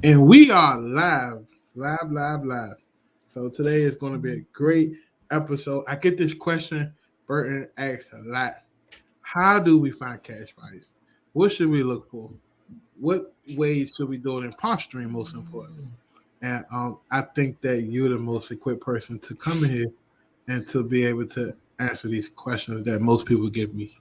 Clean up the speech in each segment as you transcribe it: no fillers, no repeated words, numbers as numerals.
And we are live. So today is going to be a great episode. I get this question Burton asks a lot. How do we find cash buyers? What should we look for? What ways should we do it in Propstream, most importantly? And I think that you're the most equipped person to come in here and to be able to answer these questions that most people give me.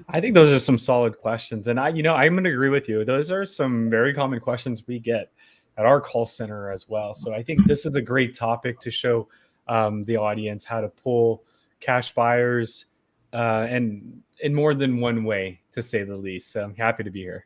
I think those are some solid questions. And I'm going to agree with you. Those are some very common questions we get at our call center as well. So I think this is a great topic to show the audience how to pull cash buyers and in more than one way, to say the least. So I'm happy to be here.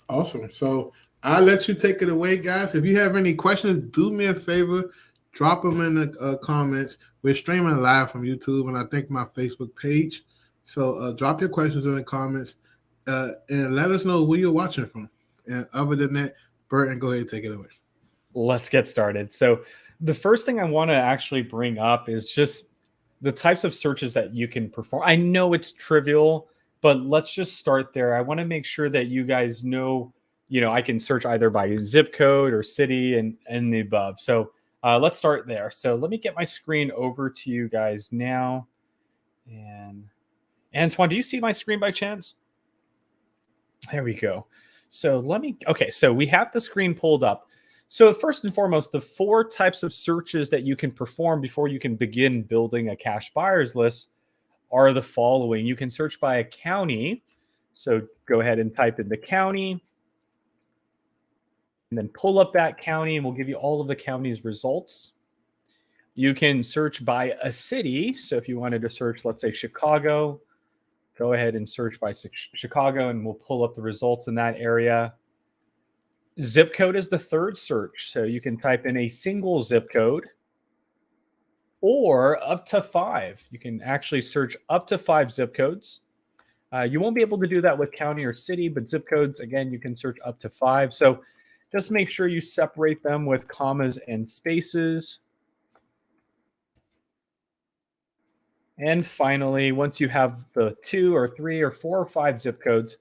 Awesome. So I'll let you take it away, guys. If you have any questions, do me a favor, drop them in the comments. We're streaming live from YouTube and I think my Facebook page. So drop your questions in the comments and let us know who you're watching from. And other than that, Burton, go ahead and take it away. Let's get started. So the first thing I want to actually bring up is just the types of searches that you can perform. I know it's trivial, but let's just start there. I want to make sure that you guys know, I can search either by zip code or city and the above. So let's start there. So let me get my screen over to you guys now. And Antoine, do you see my screen by chance? There we go. So so we have the screen pulled up. So first and foremost, the 4 types of searches that you can perform before you can begin building a cash buyers list are the following. You can search by a county. So go ahead and type in the county and then pull up that county and we'll give you all of the county's results. You can search by a city. So if you wanted to search, let's say Chicago, go ahead and search by Chicago and we'll pull up the results in that area. Zip code is the 3rd search. So you can type in a single zip code or up to 5. You can actually search up to 5 zip codes. You won't be able to do that with county or city, but zip codes, again, you can search up to 5. So just make sure you separate them with commas and spaces. And finally, once you have the 2 or 3 or 4 or 5 zip codes,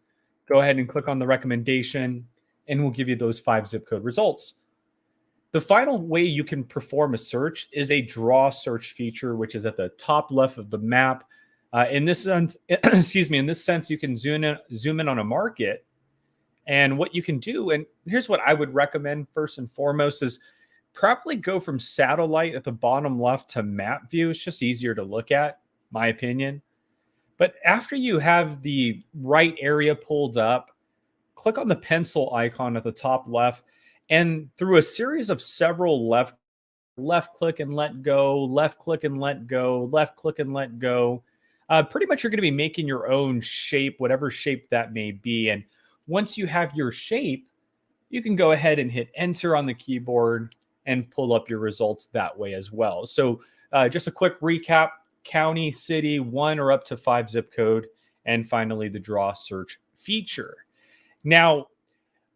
go ahead and click on the recommendation and we'll give you those 5 zip code results. The final way you can perform a search is a draw search feature, which is at the top left of the map. In this sense, in this sense, you can zoom in on a market. And what you can do, and here's what I would recommend first and foremost, is probably go from satellite at the bottom left to map view. It's just easier to look at, my opinion. But after you have the right area pulled up, click on the pencil icon at the top left, and through a series of several left click and let go, left click and let go, left click and let go, pretty much you're going to be making your own shape, whatever shape that may be. And once you have your shape, you can go ahead and hit enter on the keyboard and pull up your results that way as well. So just a quick recap: county, city, 1 or up to 5 zip code, and finally the draw search feature. Now,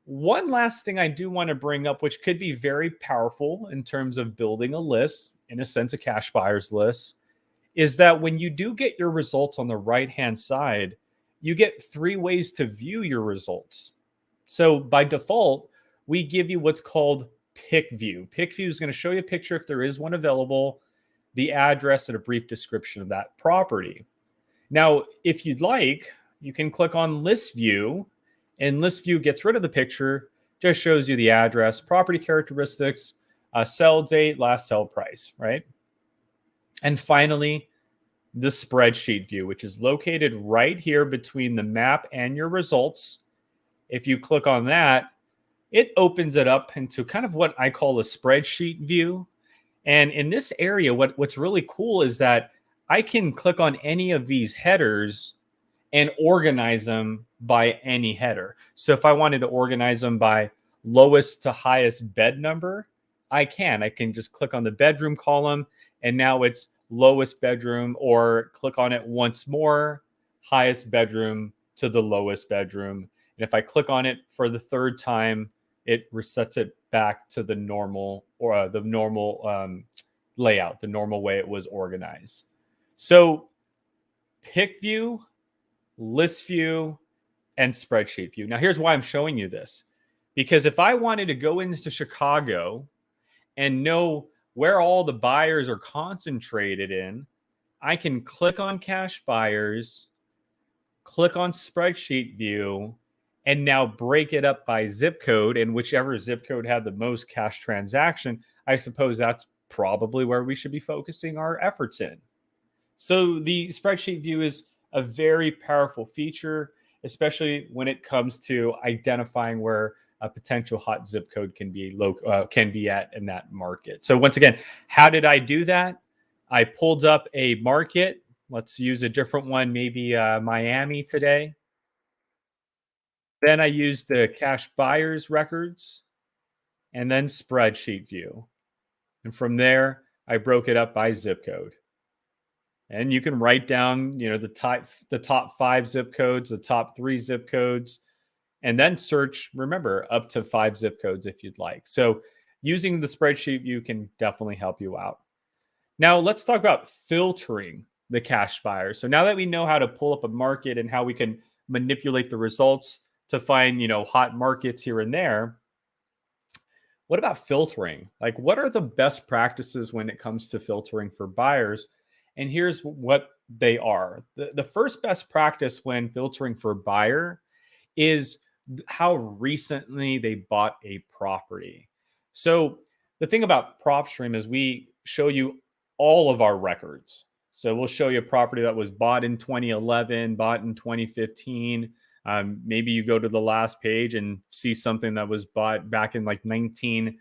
one last thing I do want to bring up, which could be very powerful in terms of building a list, in a sense, a cash buyers list, is that when you do get your results on the right-hand side, you get 3 ways to view your results. So by default, we give you what's called pick view. Pick view is going to show you a picture if there is one available, the address, and a brief description of that property. Now, if you'd like, you can click on list view, and list view gets rid of the picture, just shows you the address, property characteristics, sell date, last sell price, right? And finally, the spreadsheet view, which is located right here between the map and your results. If you click on that, it opens it up into kind of what I call a spreadsheet view. And in this area, what's really cool is that I can click on any of these headers and organize them by any header. So if I wanted to organize them by lowest to highest bed number, I can just click on the bedroom column and now it's lowest bedroom, or click on it once more, highest bedroom to the lowest bedroom. And if I click on it for the 3rd time, it resets it back to the normal layout, the normal way it was organized. So pick view, list view, and spreadsheet view. Now, here's why I'm showing you this. Because if I wanted to go into Chicago and know where all the buyers are concentrated in, I can click on cash buyers, click on spreadsheet view, and now break it up by zip code. And whichever zip code had the most cash transaction, I suppose that's probably where we should be focusing our efforts in. So the spreadsheet view is a very powerful feature, especially when it comes to identifying where a potential hot zip code can be at in that market. So once again, how did I do that? I pulled up a market. Let's use a different one, maybe Miami today. Then I used the cash buyers records and then spreadsheet view. And from there, I broke it up by zip code. And you can write down, the top 5 zip codes, the top 3 zip codes, and then search, remember, up to 5 zip codes if you'd like. So using the spreadsheet view can definitely help you out. Now let's talk about filtering the cash buyers. So now that we know how to pull up a market and how we can manipulate the results to find, hot markets here and there, what about filtering? Like, what are the best practices when it comes to filtering for buyers? And here's what they are. The first best practice when filtering for buyer is how recently they bought a property. So the thing about PropStream is we show you all of our records. So we'll show you a property that was bought in 2011, bought in 2015. Maybe you go to the last page and see something that was bought back in like 2000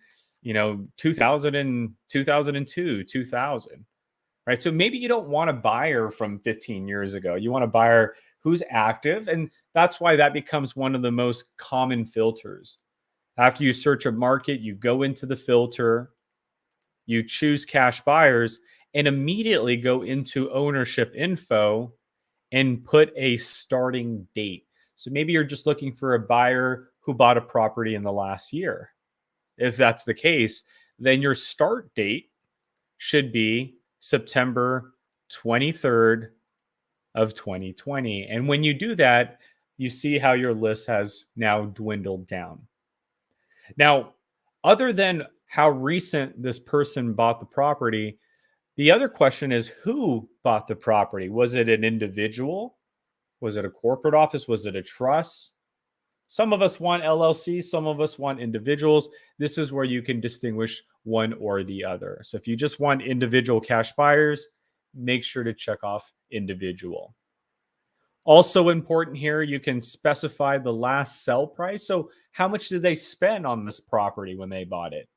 and 2002, 2000. Right. So maybe you don't want a buyer from 15 years ago. You want a buyer who's active. And that's why that becomes one of the most common filters. After you search a market, you go into the filter, you choose cash buyers, and immediately go into ownership info and put a starting date. So maybe you're just looking for a buyer who bought a property in the last year. If that's the case, then your start date should be September 23rd of 2020. And when you do that, you see how your list has now dwindled down. Now, other than how recent this person bought the property, the other question is who bought the property? Was it an individual? Was it a corporate office? Was it a trust? Some of us want LLCs, some of us want individuals. This is where you can distinguish one or the other. So if you just want individual cash buyers, make sure to check off individual. Also important here, you can specify the last sell price. So how much did they spend on this property when they bought it?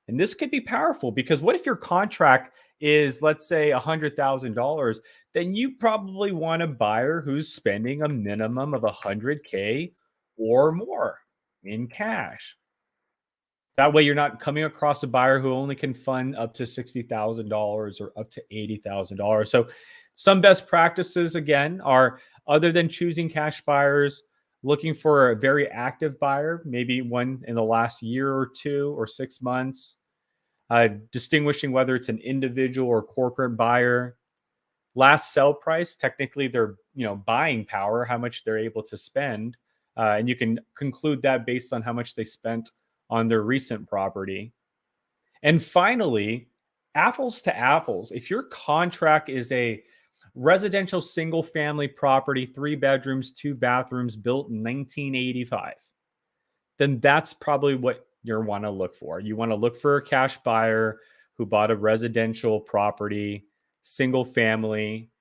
And this could be powerful because what if your contract is, let's say, $100,000? Then you probably want a buyer who's spending a minimum of $100K or more in cash. That way, you're not coming across a buyer who only can fund up to $60,000 or up to $80,000. So some best practices, again, are other than choosing cash buyers, looking for a very active buyer, maybe one in the last year or 2 or 6 months, distinguishing whether it's an individual or corporate buyer. Last sell price, technically their buying power, how much they're able to spend. And you can conclude that based on how much they spent on their recent property. And finally, apples to apples. If your contract is a residential single family property, 3 bedrooms, 2 bathrooms, built in 1985, then that's probably what you want to look for. You want to look for a cash buyer who bought a residential property, single family.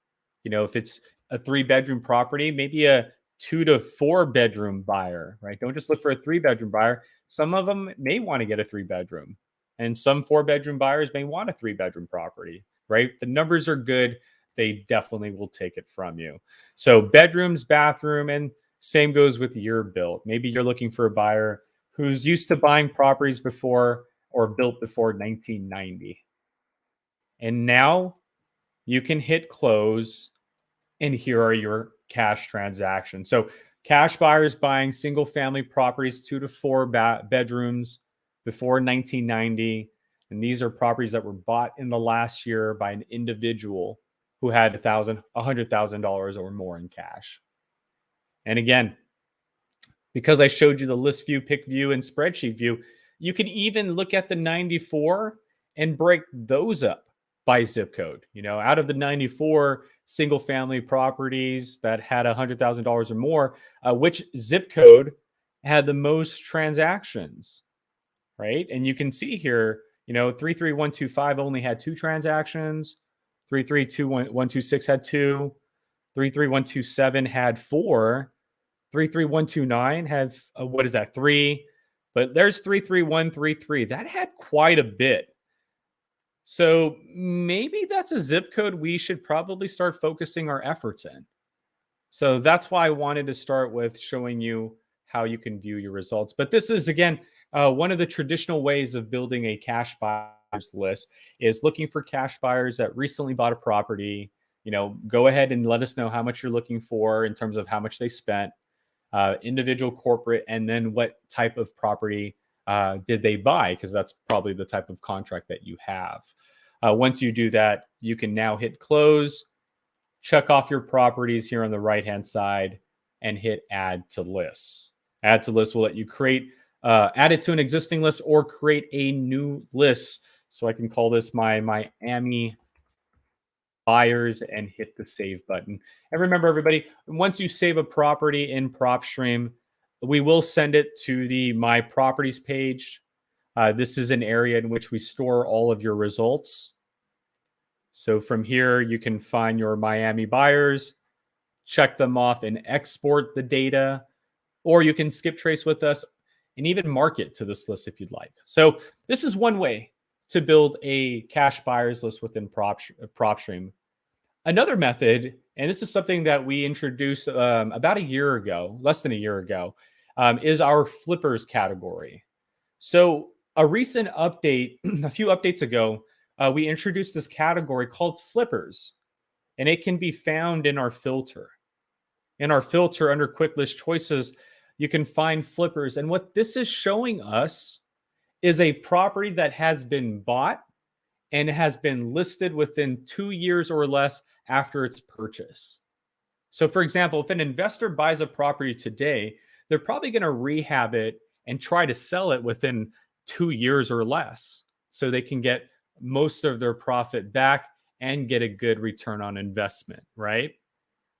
If it's a 3-bedroom property, maybe a 2 to 4 bedroom buyer, right? Don't just look for a 3-bedroom buyer. Some of them may want to get a 3-bedroom, and some 4-bedroom buyers may want a 3-bedroom property, right? The numbers are good. They definitely will take it from you. So bedrooms, bathroom, and same goes with your build. Maybe you're looking for a buyer who's used to buying properties before or built before 1990. And now you can hit close, and here are your cash transactions. So cash buyers buying single family properties, 2 to 4 bedrooms before 1990. And these are properties that were bought in the last year by an individual who had $100,000 or more in cash. And again, because I showed you the list view, pick view, and spreadsheet view, you can even look at the 94 and break those up by zip code. Out of the 94 single family properties that had $100,000 or more, which zip code had the most transactions, right? And you can see here, 33125 only had 2 transactions, 332126 had 2, 33127 had 4, 33129 had what is that, 3, but there's 33133 that had quite a bit. So maybe that's a zip code we should probably start focusing our efforts in. So that's why I wanted to start with showing you how you can view your results. But this is, again, one of the traditional ways of building a cash buyers list is looking for cash buyers that recently bought a property. Go ahead and let us know how much you're looking for in terms of how much they spent, individual, corporate, and then what type of property did they buy? Because that's probably the type of contract that you have. Once you do that, you can now hit close, check off your properties here on the right-hand side, and hit add to lists. Add to list will let you add it to an existing list or create a new list. So I can call this my Miami buyers and hit the save button. And remember, everybody, once you save a property in PropStream, we will send it to the My Properties page. This is an area in which we store all of your results. So from here, you can find your Miami buyers, check them off, and export the data. Or you can skip trace with us and even mark it to this list if you'd like. So this is one way to build a cash buyers list within PropStream. Another method, and this is something that we introduced about a year ago, less than a year ago, is our flippers category. So a recent update, a few updates ago, we introduced this category called flippers, and it can be found in our filter. In our filter under quick list choices, you can find flippers. And what this is showing us is a property that has been bought and has been listed within 2 years or less after its purchase. So for example, if an investor buys a property today, they're probably going to rehab it and try to sell it within 2 years or less so they can get most of their profit back and get a good return on investment, right?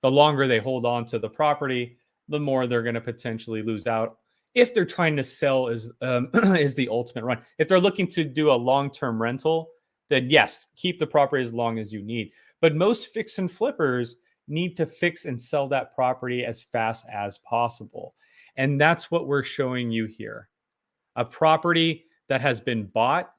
The longer they hold on to the property, the more they're going to potentially lose out. If they're trying to sell is the ultimate run. If they're looking to do a long-term rental, then yes, keep the property as long as you need. But most fix and flippers need to fix and sell that property as fast as possible. And that's what we're showing you here. A property that has been bought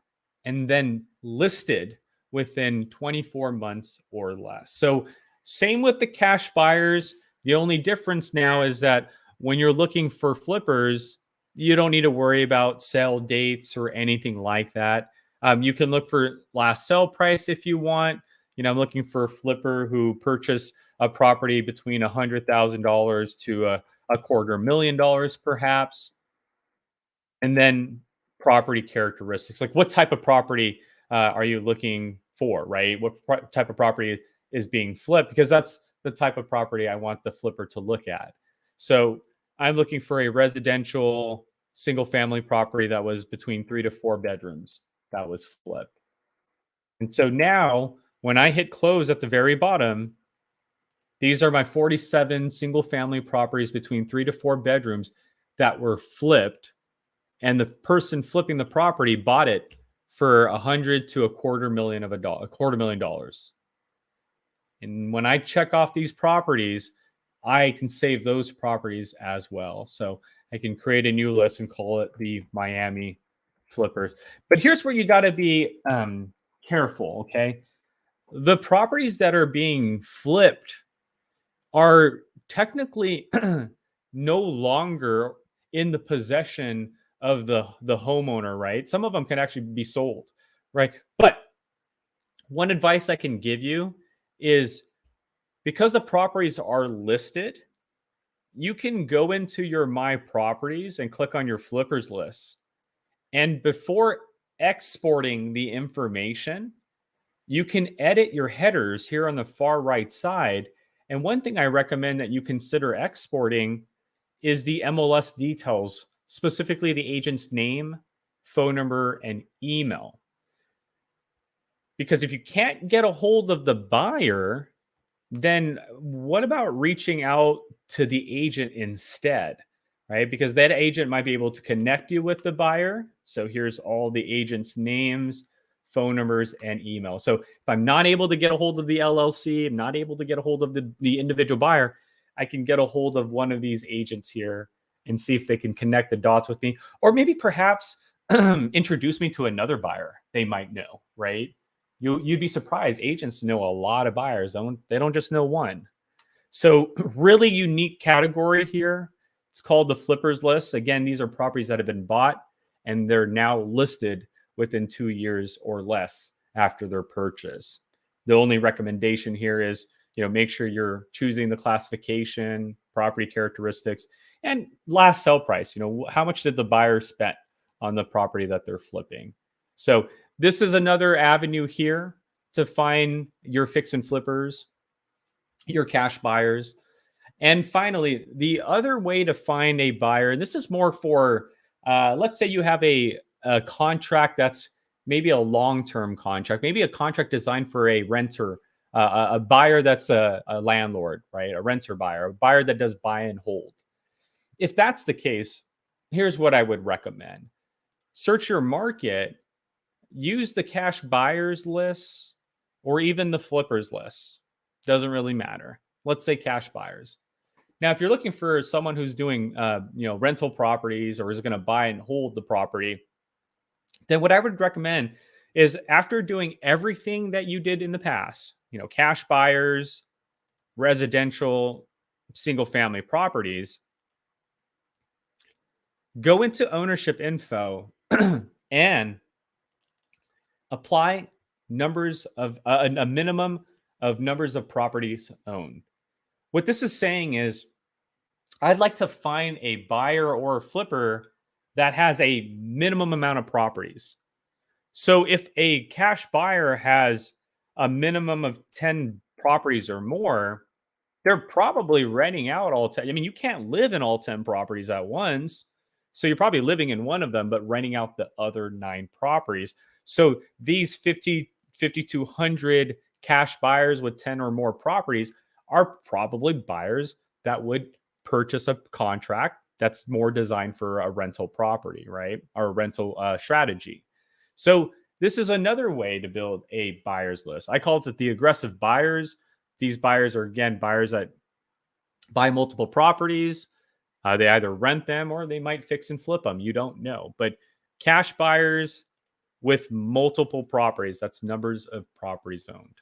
and then listed within 24 months or less. So same with the cash buyers. The only difference now is that when you're looking for flippers, you don't need to worry about sale dates or anything like that. You can look for last sale price if you want. I'm looking for a flipper who purchased a property between $100,000 to $250,000 perhaps. And then property characteristics, like what type of property are you looking for, right? What type of property is being flipped? Because that's the type of property I want the flipper to look at. So I'm looking for a residential single family property that was between 3 to 4 bedrooms that was flipped. And so now when I hit close at the very bottom, these are my 47 single family properties between 3 to 4 bedrooms that were flipped. And the person flipping the property bought it for $100,000 to $250,000. And when I check off these properties, I can save those properties as well. So I can create a new list and call it the Miami flippers. But here's where you got to be careful, okay? The properties that are being flipped are technically no longer in the possession of the homeowner, right? Some of them can actually be sold, right? But one advice I can give you is because the properties are listed, you can go into your My Properties and click on your flippers list. And before exporting the information, you can edit your headers here on the far right side. And one thing I recommend that you consider exporting is the MLS details, specifically the agent's name, phone number, and email. Because if you can't get a hold of the buyer, then what about reaching out to the agent instead, right? Because that agent might be able to connect you with the buyer. So here's all the agent's names, phone numbers, and email. So if I'm not able to get a hold of the LLC, I'm not able to get a hold of the individual buyer, I can get a hold of one of these agents here and see if they can connect the dots with me, or maybe perhaps introduce me to another buyer they might know, right? You'd be surprised. Agents know a lot of buyers. They don't just know one. So really unique category here. It's called the flippers list. Again, these are properties that have been bought and they're now listed within 2 years or less after their purchase. The only recommendation here is, make sure you're choosing the classification, property characteristics, and last sell price. How much did the buyer spend on the property that they're flipping? So this is another avenue here to find your fix and flippers, your cash buyers. And finally, the other way to find a buyer, and this is more for, let's say you have a contract that's maybe a long-term contract, maybe a contract designed for a renter, a buyer that's a landlord, right? A renter buyer, a buyer that does buy and hold. If that's the case, here's what I would recommend. Search your market. Use the cash buyers list or even the flippers list. Doesn't really matter. Let's say cash buyers. Now, if you're looking for someone who's doing, rental properties or is going to buy and hold the property, then what I would recommend is after doing everything that you did in the past, cash buyers, residential, single family properties, go into ownership info and apply numbers of a minimum of numbers of properties owned. What this is saying is I'd like to find a buyer or a flipper that has a minimum amount of properties. So if a cash buyer has a minimum of 10 properties or more, they're probably renting out all 10. I mean, you can't live in all 10 properties at once. So you're probably living in one of them, but renting out the other 9 properties. So these 5,200 cash buyers with 10 or more properties are probably buyers that would purchase a contract that's more designed for a rental property, right? Or a rental strategy. So this is another way to build a buyers list. I call it the aggressive buyers. These buyers are, again, buyers that buy multiple properties. They either rent them or they might fix and flip them. You don't know. But cash buyers with multiple properties, that's numbers of properties owned.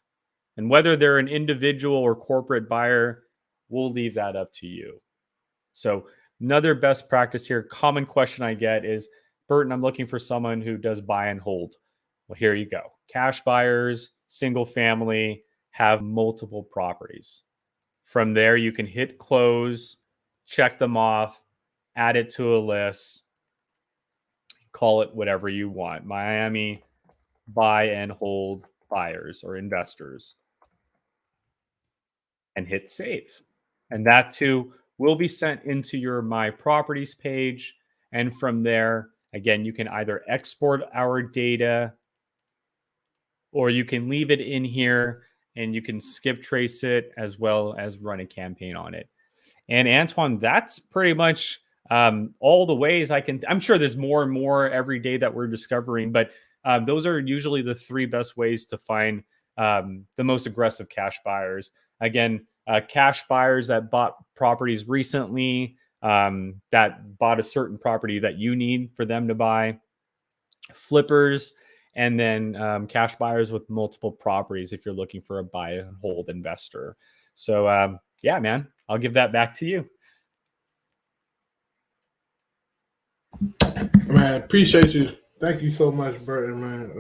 And whether they're an individual or corporate buyer, we'll leave that up to you. So another best practice here, common question I get is, Burton, I'm looking for someone who does buy and hold. Well, here you go. Cash buyers, single family, have multiple properties. From there, you can hit close, check them off, add it to a list, call it whatever you want. Miami buy and hold buyers or investors. And hit save. And that too will be sent into your My Properties page. And from there, again, you can either export our data or you can leave it in here and you can skip trace it as well as run a campaign on it. And Antoine, that's pretty much all the ways I'm sure there's more and more every day that we're discovering, but those are usually the 3 best ways to find the most aggressive cash buyers. Again, cash buyers that bought properties recently, that bought a certain property that you need for them to buy, flippers, and then cash buyers with multiple properties if you're looking for a buy and hold investor. So yeah, man, I'll give that back to you. Man, appreciate you. Thank you so much, Burton, man.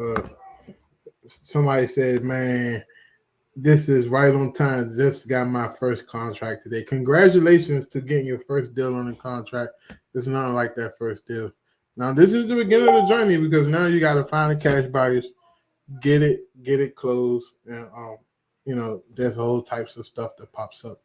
Somebody said, man, this is right on time. Just got my first contract today. Congratulations to getting your first deal on the contract. It's nothing like that first deal. Now, this is the beginning of the journey because now you got to find the cash buyers, get it closed, and there's all types of stuff that pops up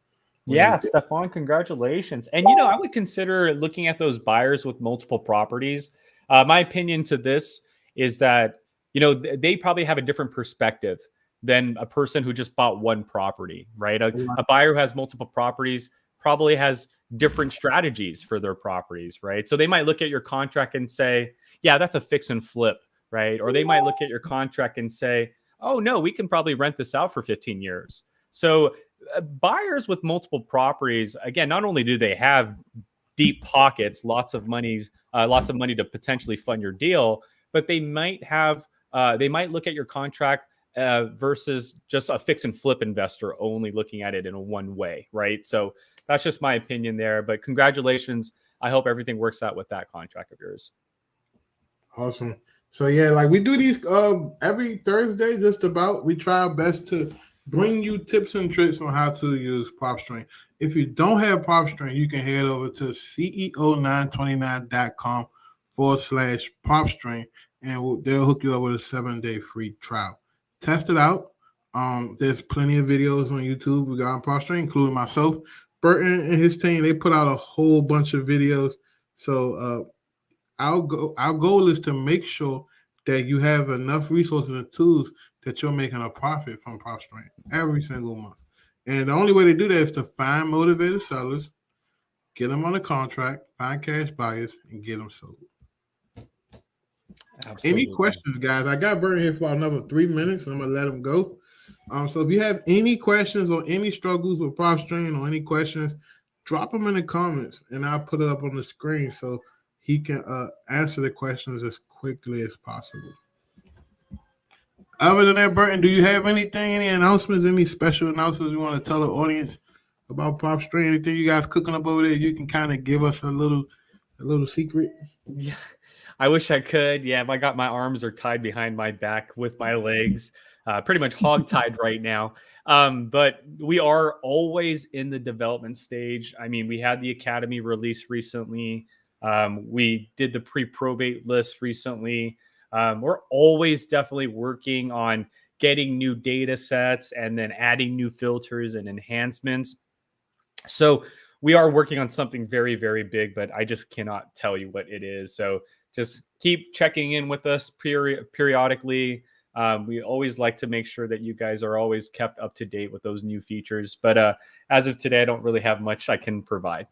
Yeah, Stefan, congratulations. And I would consider looking at those buyers with multiple properties. My opinion to this is that they probably have a different perspective than a person who just bought one property, right? A buyer who has multiple properties probably has different strategies for their properties, right? So they might look at your contract and say, yeah, that's a fix and flip, right? Or they might look at your contract and say, oh no, we can probably rent this out for 15 years. So buyers with multiple properties, again, not only do they have deep pockets, lots of money to potentially fund your deal, but they might look at your contract versus just a fix and flip investor only looking at it in a one way, right? So that's just my opinion there. But congratulations. I hope everything works out with that contract of yours. Awesome. So yeah, like we do these every Thursday, just about. We try our best to bring you tips and tricks on how to use PropStream. If you don't have PropStream, you can head over to CEO929.com/PropStream, and they'll hook you up with a 7-day free trial. Test it out. There's plenty of videos on YouTube we got on PropStream, including myself. Burton and his team, they put out a whole bunch of videos. So our goal is to make sure that you have enough resources and tools that you're making a profit from PropStream every single month. And the only way to do that is to find motivated sellers, get them on a contract, find cash buyers, and get them sold. Absolutely. Any questions, guys? I got Burton here for another 3 minutes. I'm gonna let him go. So if you have any questions or any struggles with PropStream or any questions, drop them in the comments, and I'll put it up on the screen so he can answer the questions as quickly as possible. Other than that, Burton, do you have anything, any announcements, any special announcements you want to tell the audience about PropStream? Anything you guys cooking up over there? You can kind of give us a little secret. Yeah, I wish I could. Yeah, my arms are tied behind my back with my legs, pretty much hog tied right now. But we are always in the development stage. I mean, we had the Academy release recently. We did the pre-probate list recently. We're always definitely working on getting new data sets and then adding new filters and enhancements. So we are working on something very, very big, but I just cannot tell you what it is. So just keep checking in with us periodically. We always like to make sure that you guys are always kept up to date with those new features. But as of today, I don't really have much I can provide.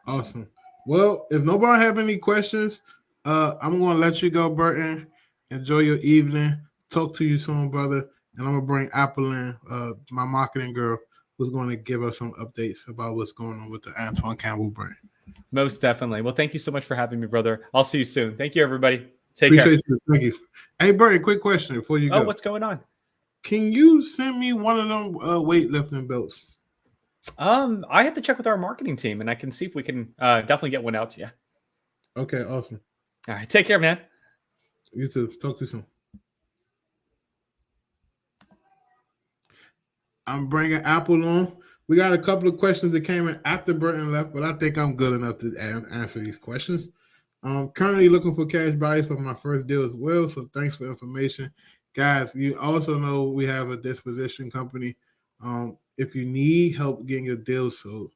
Awesome. Well, if nobody have any questions, I'm going to let you go, Burton. Enjoy your evening. Talk to you soon, brother. And I'm going to bring Apple in, my marketing girl, who's going to give us some updates about what's going on with the Antoine Campbell brand. Most definitely. Well, thank you so much for having me, brother. I'll see you soon. Thank you, everybody. Take Appreciate care. You. Thank you. Hey, Burton, quick question before you go. What's going on? Can you send me one of them weightlifting belts? I have to check with our marketing team, and I can see if we can definitely get one out to you. Okay, awesome. All right, take care, man. You too. Talk to you soon. I'm bringing Apple on. We got a couple of questions that came in after Burton left, but I think I'm good enough to answer these questions. I'm currently looking for cash buyers for my first deal as well, so thanks for the information. Guys, you also know we have a disposition company. If you need help getting your deals sold,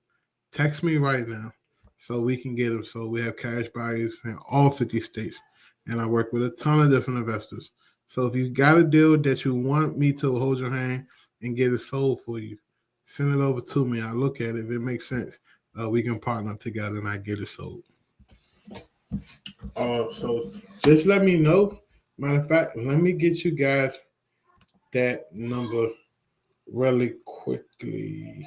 text me right now so we can get them. So we have cash buyers in all 50 states, and I work with a ton of different investors. So if you got a deal that you want me to hold your hand and get it sold for you, send it over to me. I look at it. If it makes sense, we can partner together and I get it sold. So just let me know. Matter of fact, let me get you guys that number really quickly,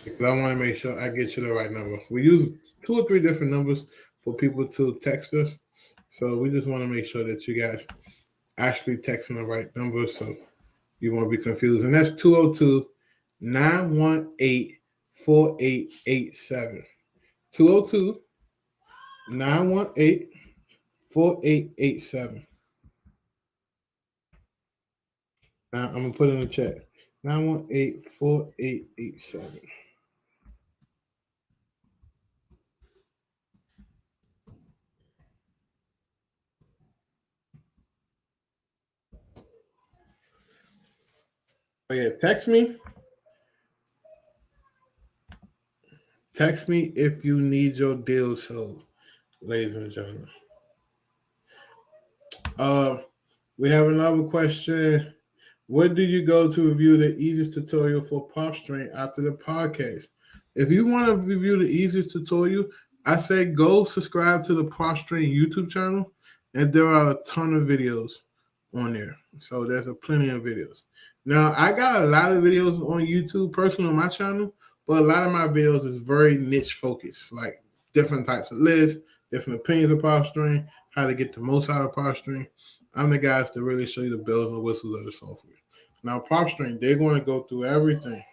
because I want to make sure I get you the right number. We use 2 or 3 different numbers for people to text us. So we just want to make sure that you guys actually texting the right number so you won't be confused. And that's 202-918-4887. 202-918-4887. Now I'm going to put in the chat. 918-4887. Oh yeah, text me if you need your deal sold, ladies and gentlemen. Uh, we have another question. Where do you go to review the easiest tutorial for PropStream after the podcast? If you want to review the easiest tutorial, I say go subscribe to the PropStream YouTube channel, and there are a ton of videos on there. So there's a plenty of videos. Now I got a lot of videos on YouTube, personally on my channel, but a lot of my videos is very niche focused, like different types of lists, different opinions of PropStream, how to get the most out of PropStream. I'm the guys to really show you the bells and whistles of the software. Now, PropStream, they're going to go through everything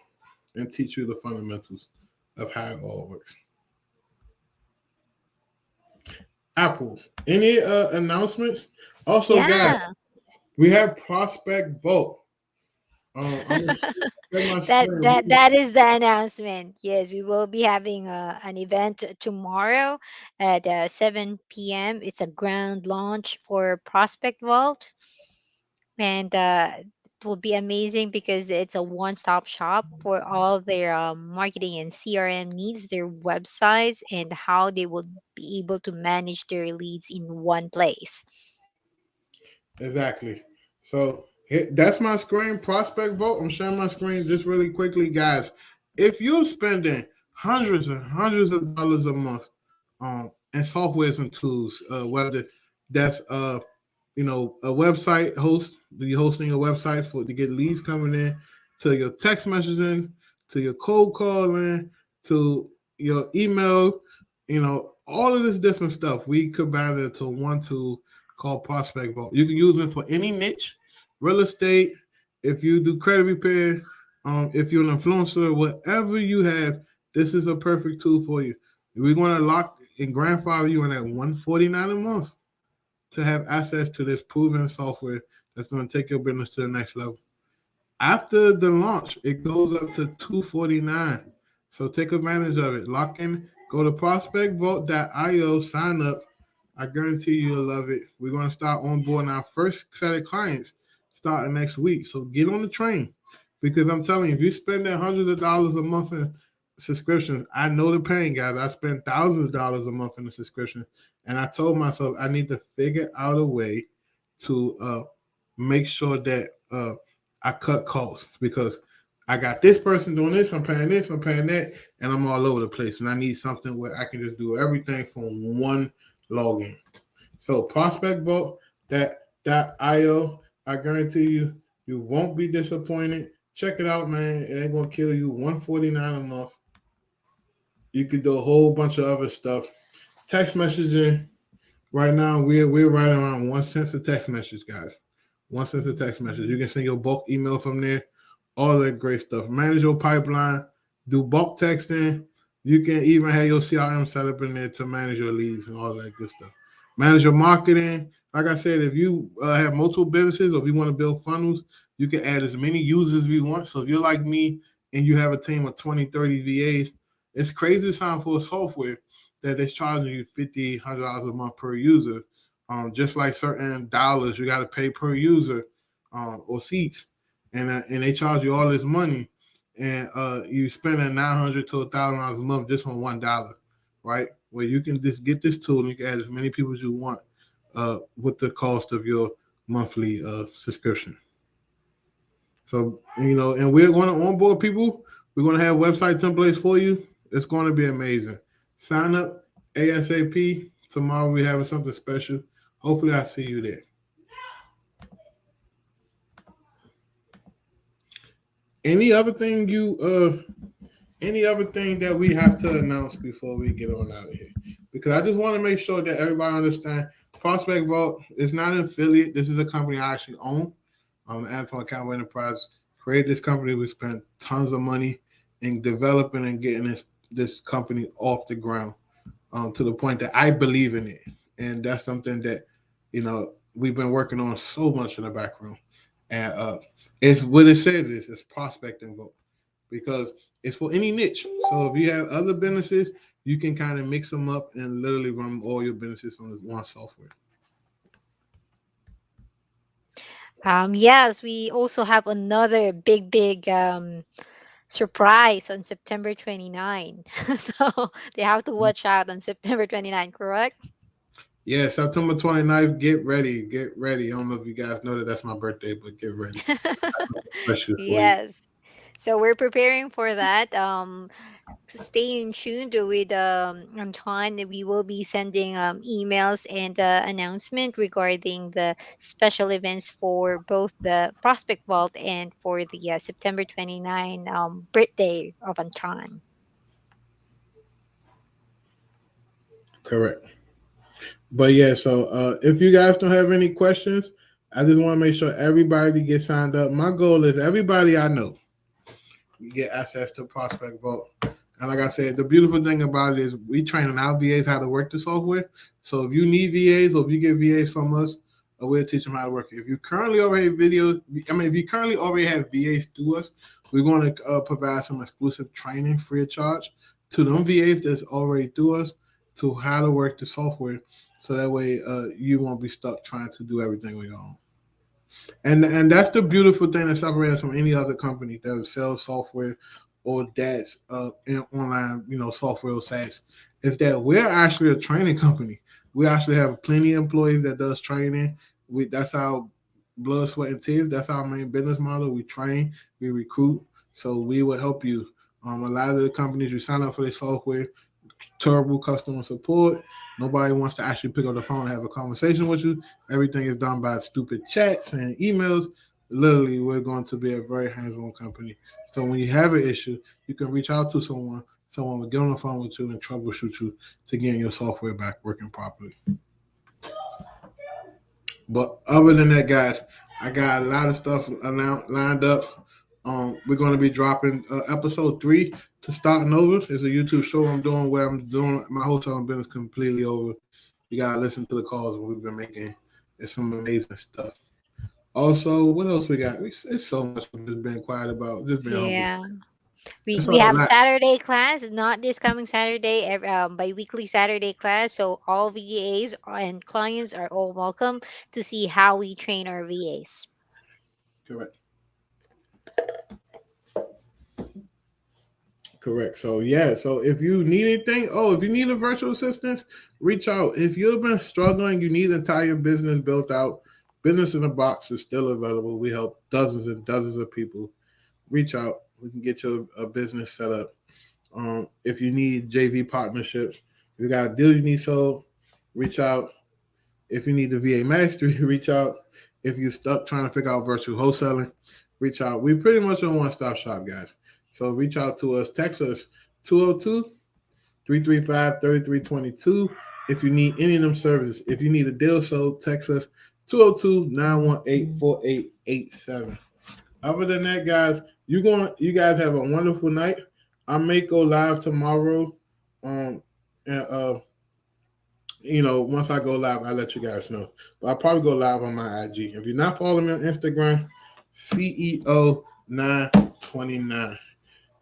and teach you the fundamentals of how it all works. Apple, any announcements? Also, guys, Yeah. we have Prospect Vote. I'm going to share my that screen. that that is the announcement. Yes, we will be having an event tomorrow at 7 p.m. It's a grand launch for Prospect Vault, and it will be amazing because it's a one-stop shop for all their marketing and CRM needs, their websites, and how they will be able to manage their leads in one place. Exactly. So that's my screen, Prospect Vote. I'm sharing my screen just really quickly, guys. If you're spending hundreds and hundreds of dollars a month and softwares and tools, whether that's a website host, you hosting a website for to get leads coming in, to your text messaging, to your cold calling, to your email, all of this different stuff. We combine it into one tool called Prospect Vault. You can use it for any niche, real estate, if you do credit repair, if you're an influencer, whatever you have, this is a perfect tool for you. We're going to lock and grandfather you in at $149 a month to have access to this proven software that's going to take your business to the next level. After the launch, it goes up to $249. So take advantage of it. Lock in, go to prospectvault.io, sign up. I guarantee you'll love it. We're going to start onboarding our first set of clients starting next week. So get on the train, because I'm telling you, if you're spending hundreds of dollars a month in subscriptions, I know the pain, guys. I spend thousands of dollars a month in the subscription, and I told myself I need to figure out a way to make sure that I cut costs, because I got this person doing this, I'm paying this, I'm paying that, and I'm all over the place. And I need something where I can just do everything from one login. So prospectvault.io, I guarantee you, you won't be disappointed. Check it out, man. It ain't gonna kill you. $149 a month. You could do a whole bunch of other stuff. Text messaging. Right now, we're right around 1 cent a text message, guys. 1 cent a text message. You can send your bulk email from there. All that great stuff. Manage your pipeline. Do bulk texting. You can even have your CRM set up in there to manage your leads and all that good stuff. Manage your marketing. Like I said, if you have multiple businesses or if you want to build funnels, you can add as many users as you want. So if you're like me and you have a team of 20, 30 VAs, it's crazy time for a software that they're charging you $50, $100 a month per user. Just like certain dollars you got to pay per user or seats, and they charge you all this money, and you spending $900 to $1,000 a month just on $1, right? Where you can just get this tool and you can add as many people as you want with the cost of your monthly subscription. So, and we're going to onboard people. We're going to have website templates for you. It's going to be amazing. Sign up ASAP. Tomorrow we're having something special. Hopefully I see you there. Any other thing any other thing that we have to announce before we get on out of here? Because I just want to make sure that everybody understands Prospect Vault is not an affiliate. This is a company I actually own. Antoine Campbell Enterprise created this company. We spent tons of money in developing and getting this company off the ground, to the point that I believe in it. And that's something that, we've been working on so much in the background. And it's what it says it's prospecting vote, because it's for any niche. So if you have other businesses, you can kind of mix them up and literally run all your businesses from this one software. Yes, we also have another big surprise on September 29. So they have to watch out on September 29, correct? Yeah, September 29th. Get ready. Get ready. I don't know if you guys know that that's my birthday, but get ready. Special for you. Yes. So we're preparing for that. Stay in tune with Antoine. We will be sending emails and announcement regarding the special events for both the Prospect Vault and for the September 29 birthday of Antoine. Correct. But yeah, so if you guys don't have any questions, I just want to make sure everybody gets signed up. My goal is everybody I know you get access to Prospect Vault. And like I said, the beautiful thing about it is we train our VAs how to work the software. So if you need VAs or if you get VAs from us, we'll teach them how to work it. If you currently already have videos, I mean, if you currently already have VAs through us, we're going to provide some exclusive training free of charge to them VAs that's already through us to how to work the software. So that way you won't be stuck trying to do everything on your own. And that's the beautiful thing that separates us from any other company that sells software or that's in online, software or SaaS, is that we're actually a training company. We actually have plenty of employees that does training. That's our blood, sweat, and tears. That's our main business model. We train, we recruit, so we will help you. A lot of the companies you sign up for their software, terrible customer support. Nobody wants to actually pick up the phone and have a conversation with you. Everything is done by stupid chats and emails. Literally, we're going to be a very hands-on company. So when you have an issue, you can reach out to someone. Someone will get on the phone with you and troubleshoot you to get your software back working properly. But other than that, guys, I got a lot of stuff lined up. We're going to be dropping episode 3 to starting over. It's a YouTube show I'm doing where I'm doing my wholesaling business completely over. You gotta listen to the calls we've been making. It's some amazing stuff. Also, what else we got? It's so much we've just been quiet about. Just been humble. Yeah. We, It's we all a have lot. Saturday class, not this coming Saturday, bi-weekly Saturday class. So all VAs and clients are all welcome to see how we train our VAs. Correct. Correct. So yeah. So if you need anything, if you need a virtual assistant, reach out. If you've been struggling, you need an entire business built out. Business in a Box is still available. We help dozens and dozens of people. Reach out. We can get you a business set up. If you need JV partnerships, if you got a deal you need sold, reach out. If you need the VA mastery, reach out. If you're stuck trying to figure out virtual wholesaling, reach out. We pretty much a one-stop shop, guys. So reach out to us. Text us 202-335-3322 if you need any of them services. If you need a deal sold, text us 202-918-4887. Other than that, guys, you guys have a wonderful night. I may go live tomorrow. And once I go live, I'll let you guys know. But I'll probably go live on my IG. If you're not following me on Instagram, CEO929.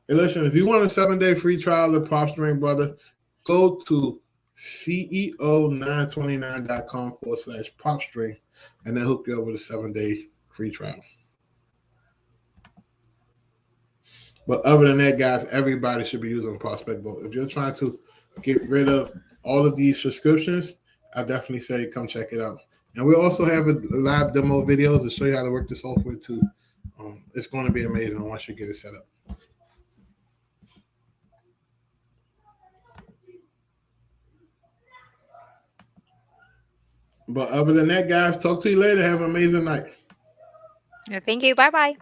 Hey, listen, if you want a 7-day free trial of PropStream, brother, go to CEO929.com/PropStream and then hook you up with a 7-day free trial. But other than that, guys, everybody should be using Prospect Vault. If you're trying to get rid of all of these subscriptions, I definitely say come check it out. And we also have a live demo videos to show you how to work the software too. It's going to be amazing once you get it set up. But other than that, guys, talk to you later. Have an amazing night. Thank you. Bye bye.